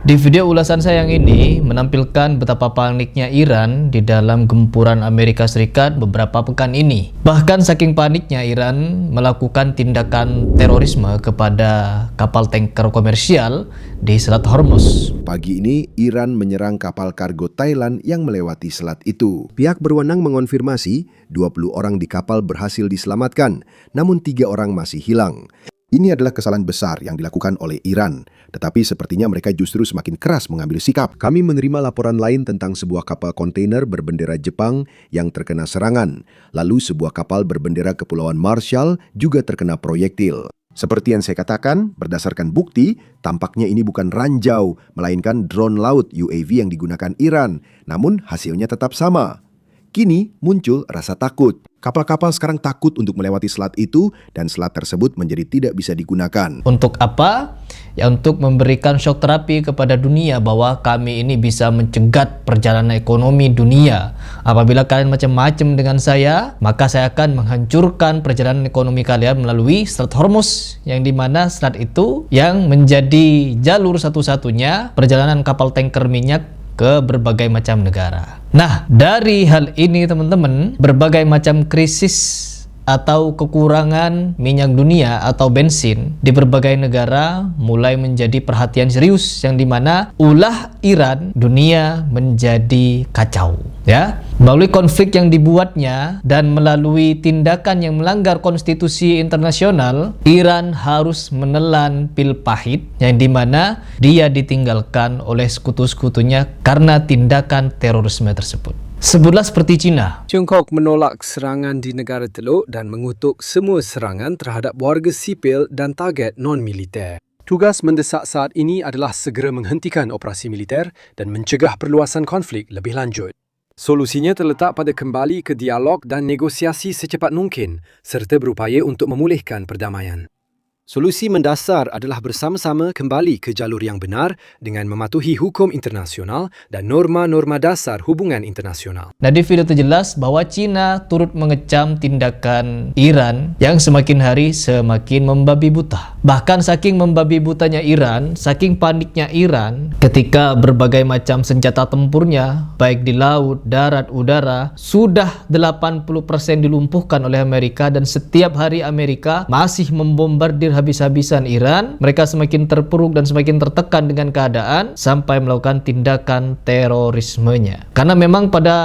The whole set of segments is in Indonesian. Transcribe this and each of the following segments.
Di video ulasan saya yang ini menampilkan betapa paniknya Iran di dalam gempuran Amerika Serikat beberapa pekan ini. Bahkan saking paniknya Iran melakukan tindakan terorisme kepada kapal tanker komersial di Selat Hormuz. Pagi ini Iran menyerang kapal kargo Thailand yang melewati selat itu. Pihak berwenang mengonfirmasi 20 orang di kapal berhasil diselamatkan, namun 3 orang masih hilang. Ini adalah kesalahan besar yang dilakukan oleh Iran, tetapi sepertinya mereka justru semakin keras mengambil sikap. Kami menerima laporan lain tentang sebuah kapal kontainer berbendera Jepang yang terkena serangan. Lalu sebuah kapal berbendera Kepulauan Marshall juga terkena proyektil. Seperti yang saya katakan, berdasarkan bukti, tampaknya ini bukan ranjau, melainkan drone laut UAV yang digunakan Iran. Namun hasilnya tetap sama. Kini muncul rasa takut. Kapal-kapal sekarang takut untuk melewati selat itu dan selat tersebut menjadi tidak bisa digunakan. Untuk apa? Ya untuk memberikan shock terapi kepada dunia bahwa kami ini bisa mencegat perjalanan ekonomi dunia. Apabila kalian macam-macam dengan saya, maka saya akan menghancurkan perjalanan ekonomi kalian melalui Selat Hormuz, yang dimana selat itu yang menjadi jalur satu-satunya perjalanan kapal tanker minyak ke berbagai macam negara. Nah, dari hal ini teman-teman, berbagai macam krisis atau kekurangan minyak dunia atau bensin di berbagai negara mulai menjadi perhatian serius, yang dimana ulah Iran dunia menjadi kacau, ya. Melalui konflik yang dibuatnya dan melalui tindakan yang melanggar konstitusi internasional, Iran harus menelan pil pahit yang dimana dia ditinggalkan oleh sekutu-sekutunya karena tindakan terorisme tersebut. Sebutlah seperti China. Tiongkok menolak serangan di negara Teluk dan mengutuk semua serangan terhadap warga sipil dan target non-militer. Tugas mendesak saat ini adalah segera menghentikan operasi militer dan mencegah perluasan konflik lebih lanjut. Solusinya terletak pada kembali ke dialog dan negosiasi secepat mungkin serta berupaya untuk memulihkan perdamaian. Solusi mendasar adalah bersama-sama kembali ke jalur yang benar dengan mematuhi hukum internasional dan norma-norma dasar hubungan internasional. Nah, di video itu jelas bahwa China turut mengecam tindakan Iran yang semakin hari semakin membabi buta. Bahkan saking membabi butanya Iran, saking paniknya Iran ketika berbagai macam senjata tempurnya, baik di laut, darat, udara, sudah 80% dilumpuhkan oleh Amerika, dan setiap hari Amerika masih membombardir habis-habisan Iran. Mereka semakin terpuruk dan semakin tertekan dengan keadaan sampai melakukan tindakan terorismenya. Karena memang pada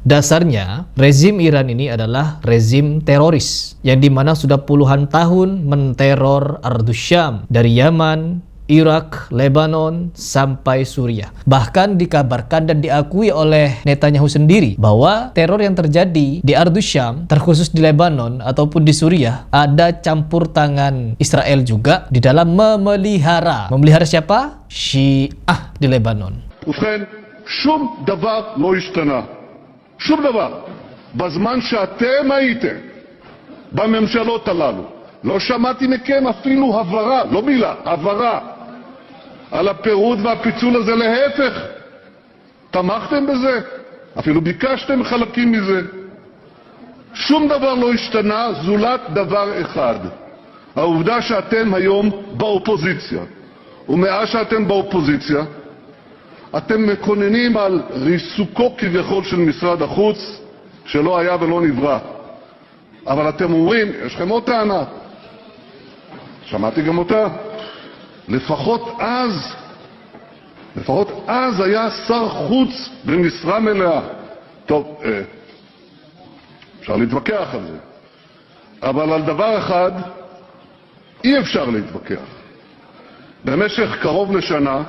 dasarnya rezim Iran ini adalah rezim teroris yang dimana sudah puluhan tahun menteror Ardus Syam dari Yaman, Irak, Lebanon, sampai Suriah. Bahkan dikabarkan dan diakui oleh Netanyahu sendiri bahwa teror yang terjadi di Ardus Syam, terkhusus di Lebanon ataupun di Suriah, ada campur tangan Israel juga di dalam memelihara siapa? Syiah di Lebanon. ובכן, שום דבר לא השתנה. שום דבר. בזמן שאתם הייתם בממשלות הללו, לא שמעתי מכם אפילו הבהרה, לא מילה, הבהרה, על הפירוד והפיצול הזה. להפך, תמכתם בזה, אפילו ביקשתם חלקים מזה. שום דבר לא השתנה, זולת דבר אחד, העובדה שאתם היום באופוזיציה. ומאז שאתם באופוזיציה, אתם מקוננים על ריסוקו כביכול של משרד החוץ, שלא היה ולא נברא. אבל אתם אומרים, יש לכם עוד טענה, שמעתי גם אותה, לפחות אז היה שר חוץ במשרה מלאה. טוב, אפשר להתווכח על זה, אבל על דבר אחד אי אפשר להתווכח. במשך קרוב לשנה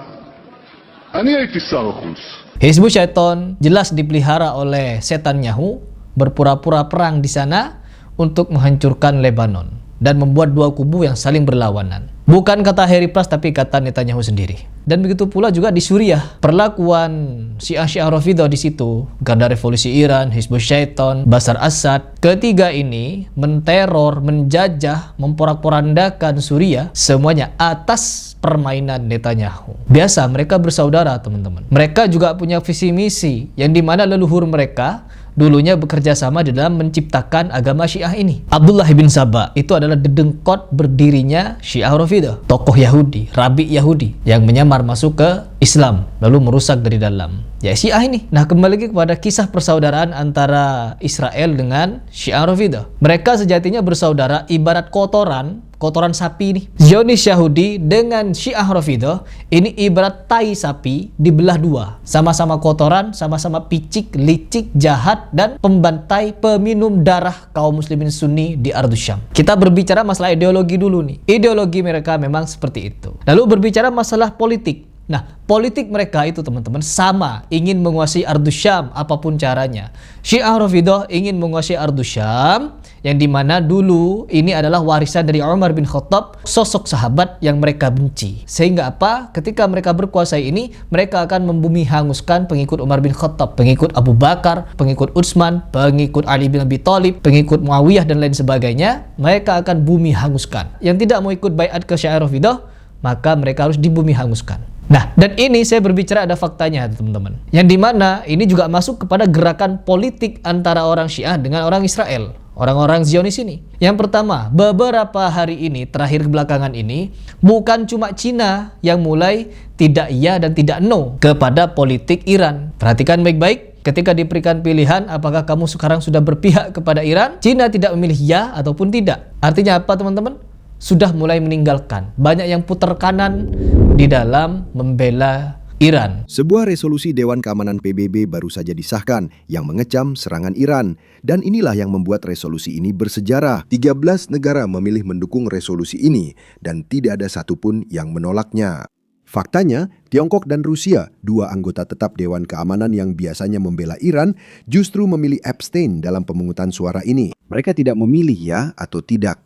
אני הייתי שר החוץ. Hizbut Syaiton jelas dipelihara oleh Netanyahu, berpura-pura perang di sana untuk menghancurkan Lebanon dan membuat dua kubu yang saling berlawanan. Bukan kata Harry Plas, tapi kata Netanyahu sendiri. Dan begitu pula juga di Suriah, perlakuan Syiah Rafidhah di situ, Garda Revolusi Iran, Hizbut Syaiton, Bashar Assad, ketiga ini menteror, menjajah, memporak-porandakan Suriah, semuanya atas permainan Netanyahu. Biasa mereka bersaudara, teman-teman. Mereka juga punya visi misi yang dimana leluhur mereka dulunya bekerja sama di dalam menciptakan agama Syiah ini. Abdullah bin Saba itu adalah dedengkot berdirinya Syiah Rafidah, tokoh Yahudi, rabi Yahudi yang menyamar masuk ke Islam lalu merusak dari dalam. Ya Syiah ini. Nah, kembali lagi kepada kisah persaudaraan antara Israel dengan Syiah Rafidah. Mereka sejatinya bersaudara ibarat kotoran sapi nih. Zionis Yahudi dengan Syiah Rafidah ini ibarat tai sapi dibelah dua. Sama-sama kotoran, sama-sama picik, licik, jahat, dan pembantai peminum darah kaum muslimin Sunni di Ardus Syam. Kita berbicara masalah ideologi dulu nih. Ideologi mereka memang seperti itu. Lalu berbicara masalah politik. Nah, politik mereka itu teman-teman sama, ingin menguasai Ardus Syam apapun caranya. Syiah Rafidah ingin menguasai Ardus Syam, yang dimana dulu ini adalah warisan dari Umar bin Khattab, sosok sahabat yang mereka benci. Sehingga apa? Ketika mereka berkuasa ini, mereka akan membumi hanguskan pengikut Umar bin Khattab, pengikut Abu Bakar, pengikut Utsman, pengikut Ali bin Abi Thalib, pengikut Muawiyah dan lain sebagainya. Mereka akan bumi hanguskan. Yang tidak mau ikut baiat ke Syiah Rafidah, maka mereka harus dibumi hanguskan. Nah, dan ini saya berbicara ada faktanya teman-teman. Yang dimana ini juga masuk kepada gerakan politik antara orang Syiah dengan orang Israel. Orang-orang Zionis ini. Yang pertama, beberapa hari ini, terakhir belakangan ini, bukan cuma Cina yang mulai tidak iya dan tidak no kepada politik Iran. Perhatikan baik-baik. Ketika diberikan pilihan apakah kamu sekarang sudah berpihak kepada Iran, Cina tidak memilih ya ataupun tidak. Artinya apa teman-teman? Sudah mulai meninggalkan. Banyak yang putar kanan di dalam membela Iran. Sebuah resolusi Dewan Keamanan PBB baru saja disahkan yang mengecam serangan Iran. Dan inilah yang membuat resolusi ini bersejarah. 13 negara memilih mendukung resolusi ini dan tidak ada satupun yang menolaknya. Faktanya, Tiongkok dan Rusia, dua anggota tetap Dewan Keamanan yang biasanya membela Iran, justru memilih abstain dalam pemungutan suara ini. Mereka tidak memilih ya atau tidak.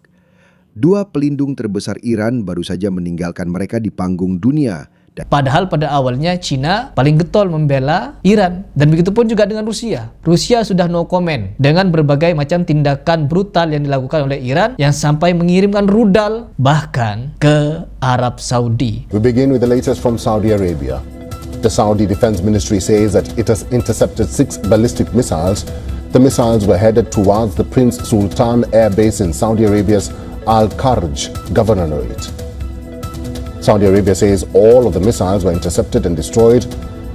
Dua pelindung terbesar Iran baru saja meninggalkan mereka di panggung dunia. Padahal pada awalnya Cina paling getol membela Iran. Dan begitu pun juga dengan Rusia. Rusia sudah no comment dengan berbagai macam tindakan brutal yang dilakukan oleh Iran yang sampai mengirimkan rudal bahkan ke Arab Saudi. We begin with the latest from Saudi Arabia. The Saudi Defense Ministry says that it has intercepted 6 ballistic missiles. The missiles were headed towards the Prince Sultan Air Base in Saudi Arabia's Al-Kharj Governorate. Saudi Arabia says all of the missiles were intercepted and destroyed.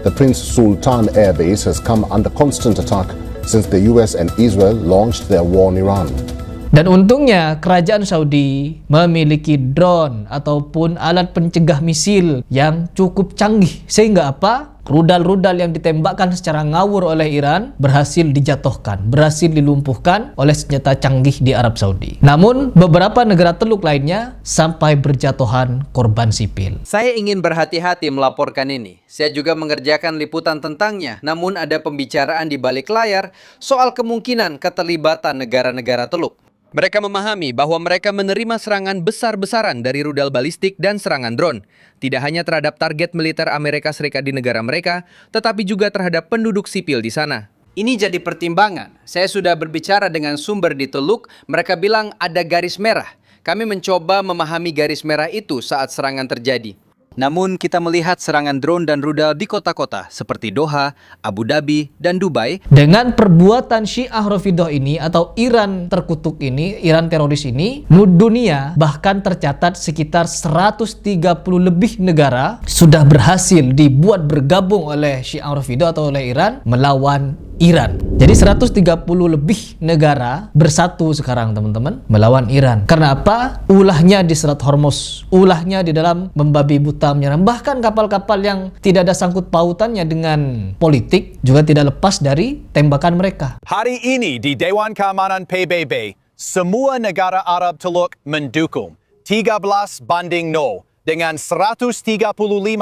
The Prince Sultan Air Base has come under constant attack since the US and Israel launched their war on Iran. Dan untungnya kerajaan Saudi memiliki drone ataupun alat pencegah misil yang cukup canggih. Sehingga apa? Rudal-rudal yang ditembakkan secara ngawur oleh Iran berhasil dijatuhkan, berhasil dilumpuhkan oleh senjata canggih di Arab Saudi. Namun beberapa negara Teluk lainnya sampai berjatuhan korban sipil. Saya ingin berhati-hati melaporkan ini. Saya juga mengerjakan liputan tentangnya. Namun ada pembicaraan di balik layar soal kemungkinan keterlibatan negara-negara Teluk. Mereka memahami bahwa mereka menerima serangan besar-besaran dari rudal balistik dan serangan drone. Tidak hanya terhadap target militer Amerika Serikat di negara mereka, tetapi juga terhadap penduduk sipil di sana. Ini jadi pertimbangan. Saya sudah berbicara dengan sumber di Teluk, mereka bilang ada garis merah. Kami mencoba memahami garis merah itu saat serangan terjadi. Namun kita melihat serangan drone dan rudal di kota-kota seperti Doha, Abu Dhabi, dan Dubai. Dengan perbuatan Syiah Rafidah ini atau Iran terkutuk ini, Iran teroris ini, dunia bahkan tercatat sekitar 130 lebih negara sudah berhasil dibuat bergabung oleh Syiah Rafidah atau oleh Iran melawan Iran. Jadi 130 lebih negara bersatu sekarang teman-teman melawan Iran. Karena apa? Ulahnya di Selat Hormuz, ulahnya di dalam membabi buta menyerang. Bahkan kapal-kapal yang tidak ada sangkut pautannya dengan politik juga tidak lepas dari tembakan mereka. Hari ini di Dewan Keamanan PBB, semua negara Arab Teluk mendukung 13-0 dengan 135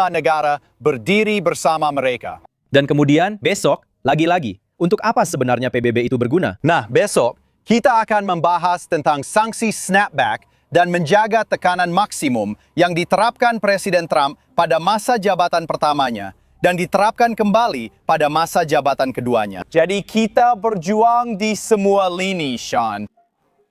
negara berdiri bersama mereka. Dan kemudian besok, lagi-lagi, untuk apa sebenarnya PBB itu berguna? Nah, besok kita akan membahas tentang sanksi snapback dan menjaga tekanan maksimum yang diterapkan Presiden Trump pada masa jabatan pertamanya dan diterapkan kembali pada masa jabatan keduanya. Jadi kita berjuang di semua lini, Sean.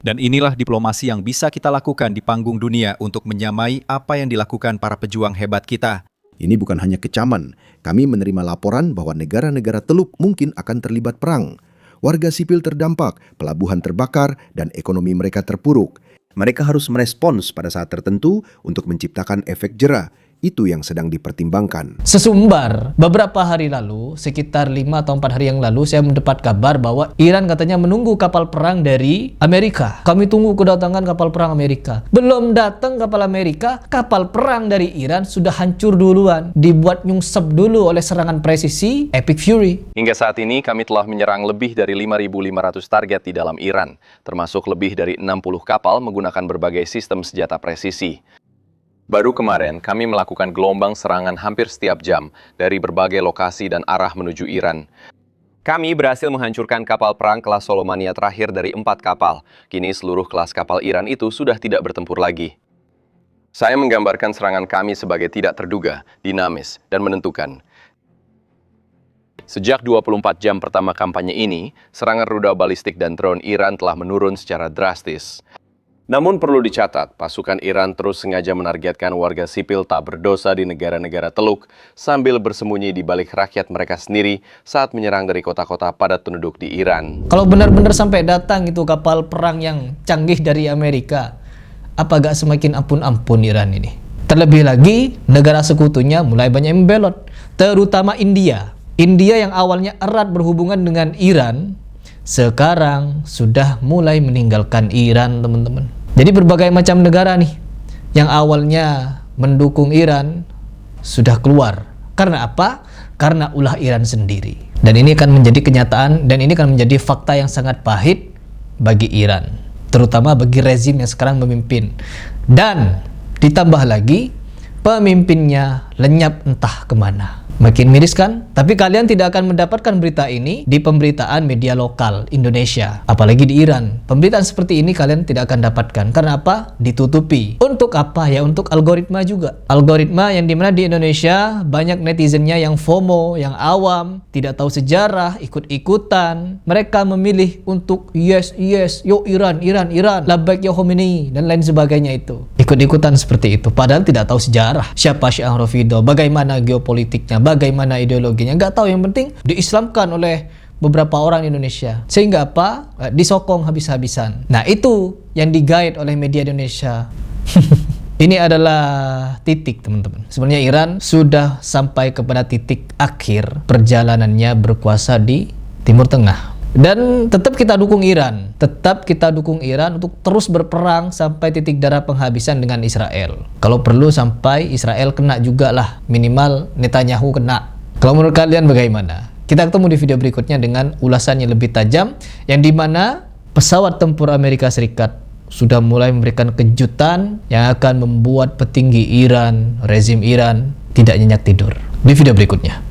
Dan inilah diplomasi yang bisa kita lakukan di panggung dunia untuk menyamai apa yang dilakukan para pejuang hebat kita. Ini bukan hanya kecaman. Kami menerima laporan bahwa negara-negara Teluk mungkin akan terlibat perang. Warga sipil terdampak, pelabuhan terbakar, dan ekonomi mereka terpuruk. Mereka harus merespons pada saat tertentu untuk menciptakan efek jera. Itu yang sedang dipertimbangkan. Sesumbar, beberapa hari lalu, sekitar 5 atau 4 hari yang lalu, saya mendapat kabar bahwa Iran katanya menunggu kapal perang dari Amerika. Kami tunggu kedatangan kapal perang Amerika. Belum datang kapal Amerika, kapal perang dari Iran sudah hancur duluan. Dibuat nyungsep dulu oleh serangan presisi Epic Fury. Hingga saat ini kami telah menyerang lebih dari 5.500 target di dalam Iran, termasuk lebih dari 60 kapal menggunakan berbagai sistem senjata presisi. Baru kemarin, kami melakukan gelombang serangan hampir setiap jam dari berbagai lokasi dan arah menuju Iran. Kami berhasil menghancurkan kapal perang kelas Solomania terakhir dari 4 kapal. Kini seluruh kelas kapal Iran itu sudah tidak bertempur lagi. Saya menggambarkan serangan kami sebagai tidak terduga, dinamis, dan menentukan. Sejak 24 jam pertama kampanye ini, serangan rudal balistik dan drone Iran telah menurun secara drastis. Namun perlu dicatat, pasukan Iran terus sengaja menargetkan warga sipil tak berdosa di negara-negara Teluk sambil bersembunyi di balik rakyat mereka sendiri saat menyerang dari kota-kota padat penduduk di Iran. Kalau benar-benar sampai datang itu kapal perang yang canggih dari Amerika, apa gak semakin ampun-ampun Iran ini? Terlebih lagi, negara sekutunya mulai banyak membelot, terutama India. India yang awalnya erat berhubungan dengan Iran, sekarang sudah mulai meninggalkan Iran, teman-teman. Jadi berbagai macam negara nih yang awalnya mendukung Iran sudah keluar. Karena apa? Karena ulah Iran sendiri. Dan ini akan menjadi kenyataan dan ini akan menjadi fakta yang sangat pahit bagi Iran, terutama bagi rezim yang sekarang memimpin. Dan ditambah lagi pemimpinnya lenyap entah kemana. Makin miris kan? Tapi kalian tidak akan mendapatkan berita ini di pemberitaan media lokal Indonesia. Apalagi di Iran. Pemberitaan seperti ini kalian tidak akan dapatkan. Karena apa? Ditutupi. Untuk apa? Ya untuk algoritma juga. Algoritma yang dimana di Indonesia banyak netizennya yang FOMO, yang awam, tidak tahu sejarah, ikut-ikutan. Mereka memilih untuk yes, yo Iran, labbaik ya Khomeini, dan lain sebagainya itu. Ikut-ikutan seperti itu. Padahal tidak tahu sejarah. Siapa Syiah Rafidhah, bagaimana geopolitiknya, bagaimana ideologinya, nggak tahu. Yang penting diislamkan oleh beberapa orang di Indonesia, sehingga apa? Disokong habis-habisan. Nah itu yang digait oleh media Indonesia. Ini adalah titik, teman-teman. Sebenarnya Iran sudah sampai kepada titik akhir perjalanannya berkuasa di Timur Tengah. Dan tetap kita dukung Iran. Tetap kita dukung Iran untuk terus berperang sampai titik darah penghabisan dengan Israel. Kalau perlu sampai Israel kena juga lah. Minimal Netanyahu kena. Kalau menurut kalian bagaimana? Kita ketemu di video berikutnya dengan ulasan yang lebih tajam, yang dimana pesawat tempur Amerika Serikat sudah mulai memberikan kejutan yang akan membuat petinggi Iran, rezim Iran, tidak nyenyak tidur. Di video berikutnya.